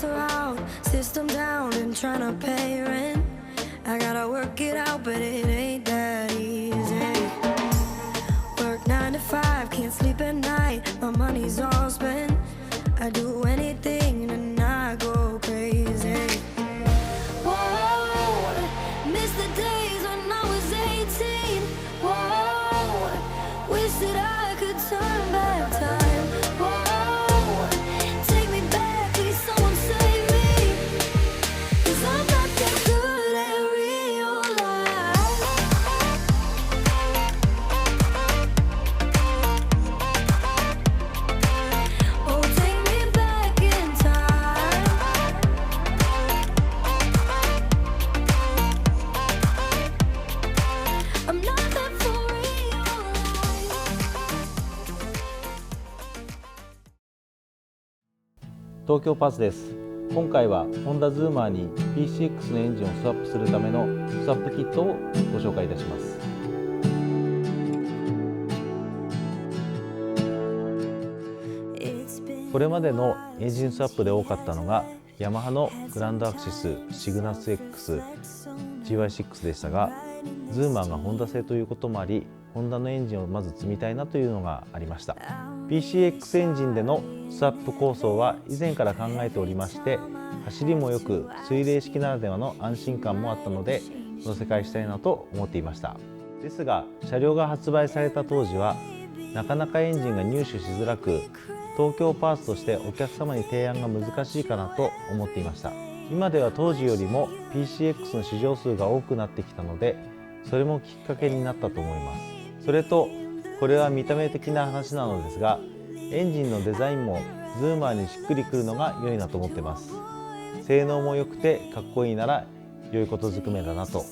lights are out, system down and trying to pay rent. I gotta work it out, but it ain't that easy. Work 9 to 5, can't sleep at night, my money's all spent. I do anything and I go crazy. Whoa, miss the days when I was 18. Whoa, wish that I could turn back time. Whoa, take me back, please someone save me. 'Cause I'm not that good at real life. Oh, take me back in time. I'm not that for real life. 東京パーツです。今回はホンダズーマーに PCX のエンジンをスワップするためのスワップキットをご紹介いたします。これまでのエンジンスワップで多かったのがヤマハのグランドアクシス、シグナス X、GY6 でしたが、ズーマーがホンダ製ということもあり、ホンダのエンジンをまず積みたいなというのがありました。PCX エンジンでのスワップ構想は以前から考えておりまして、走りもよく水冷式ならではの安心感もあったので乗せ替えしたいなと思っていました。ですが車両が発売された当時はなかなかエンジンが入手しづらく、東京パーツとしてお客様に提案が難しいかなと思っていました。今では当時よりも PCX の市場数が多くなってきたので、それもきっかけになったと思います。それとこれは見た目的な話なのですが、エンジンのデザインもズーマーにしっくりくるのが良いなと思ってます。性能も良くてかっこいいなら良いことずくめだなと。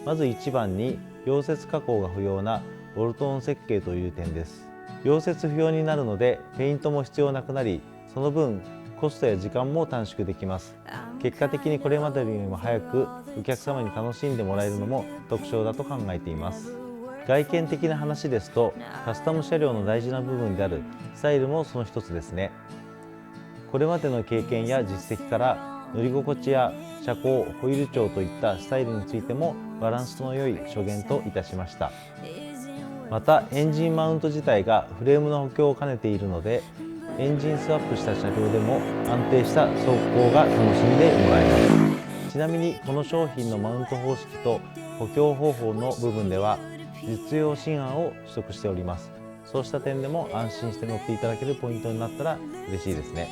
まず一番に溶接加工が不要なボルトオン設計という点です。溶接不要になるのでペイントも必要なくなり、その分コストや時間も短縮できます。結果的にこれまでよりも早くお客様に楽しんでもらえるのも特徴だと考えています。外見的な話ですと、カスタム車両の大事な部分であるスタイルもその一つですね。これまでの経験や実績から乗り心地や車高、ホイール長といったスタイルについてもバランスの良い所言といたしました。またエンジンマウント自体がフレームの補強を兼ねているので、エンジンスワップした車両でも安定した走行が楽しんでもらえます。ちなみにこの商品のマウント方式と補強方法の部分では実用新案を取得しております。そうした点でも安心して乗っていただけるポイントになったら嬉しいですね。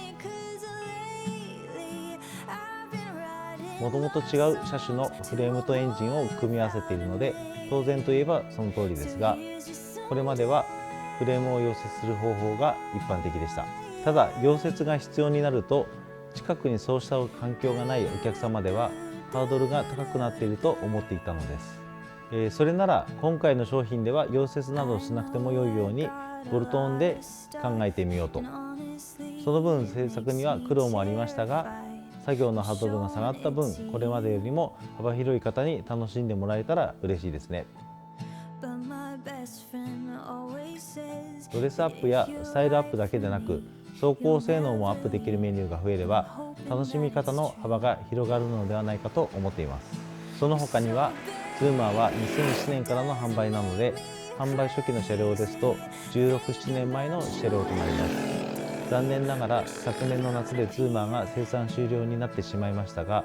もともと違う車種のフレームとエンジンを組み合わせているので、当然といえばその通りですが、これまではフレームを溶接する方法が一般的でした。ただ溶接が必要になると、近くにそうした環境がないお客様ではハードルが高くなっていると思っていたのです。それなら今回の商品では溶接などしなくても良いようにボルトオンで考えてみようと。その分製作には苦労もありましたが、作業のハードルが下がった分、これまでよりも幅広い方に楽しんでもらえたら嬉しいですね。ドレスアップやスタイルアップだけでなく、走行性能もアップできるメニューが増えれば楽しみ方の幅が広がるのではないかと思っています。その他にはズーマーは2001年からの販売なので、販売初期の車両ですと16、17年前の車両となります。残念ながら昨年の夏でズーマーが生産終了になってしまいましたが、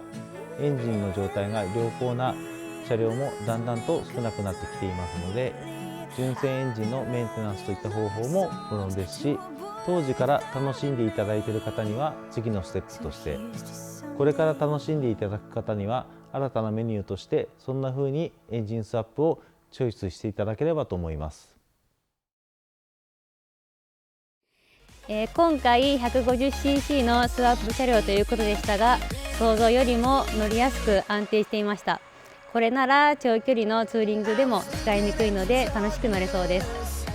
エンジンの状態が良好な車両もだんだんと少なくなってきていますので、純正エンジンのメンテナンスといった方法も可能ですし、当時から楽しんでいただいている方には次のステップとして、これから楽しんでいただく方には新たなメニューとしてそんな風にエンジンスワップをチョイスしていただければと思います。今回 150cc のスワップ車両ということでしたが、想像よりも乗りやすく安定していました。これなら長距離のツーリングでも使いにくいので楽しく乗れそうです。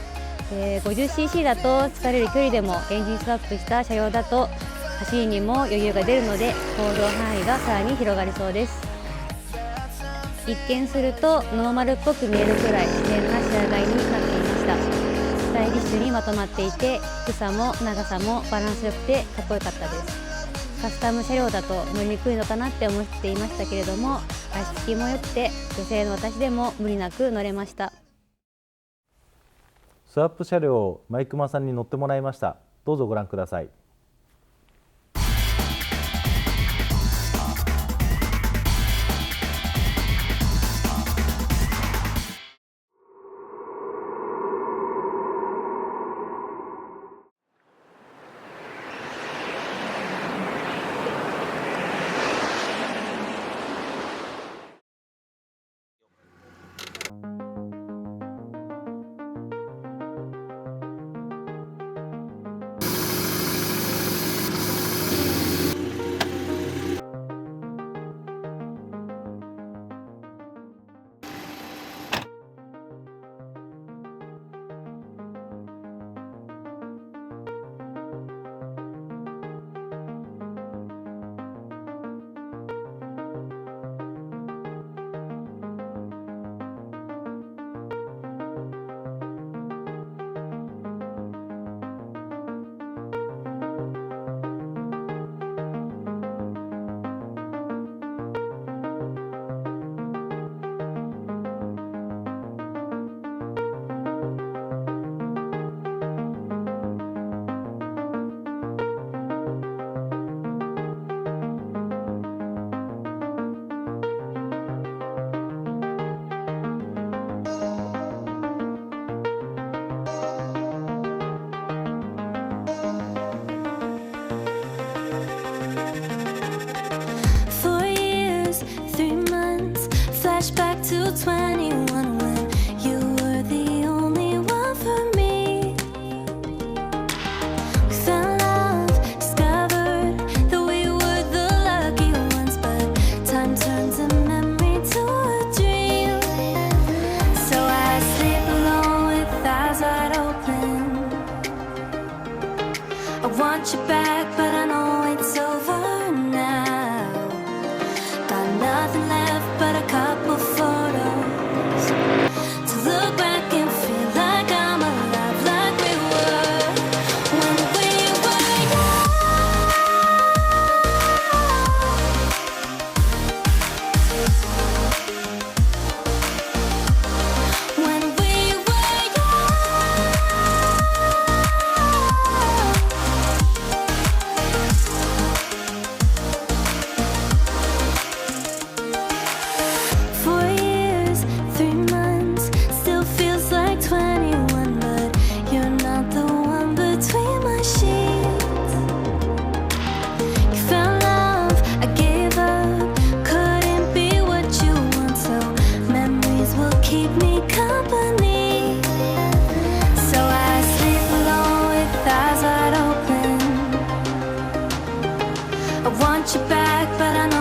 50cc だと疲れる距離でもエンジンスワップした車両だと走りにも余裕が出るので行動範囲がさらに広がりそうです。一見するとノーマルっぽく見えるくらい自然な仕上がりになっていました。タイリッシュにまとまっていて、低さも長さもバランスよくてかっこよかったです。カスタム車両だと乗りにくいのかなって思っていましたけれども、足つきも良くて女性の私でも無理なく乗れました。スワップ車両をマイクマさんに乗ってもらいました。どうぞご覧ください。Flashback to 21 when you were the only one for me. We fell in love, discovered that we were the lucky ones, but time turns a memory to a dream. So I sleep alone with eyes wide open. I want you back, but I know it's over now. Got nothing left but a couple photos to look back and feel like I'm alive, like we were when we were young. When we were young. Keep me company, so I sleep alone with eyes wide open. I want you back, but I know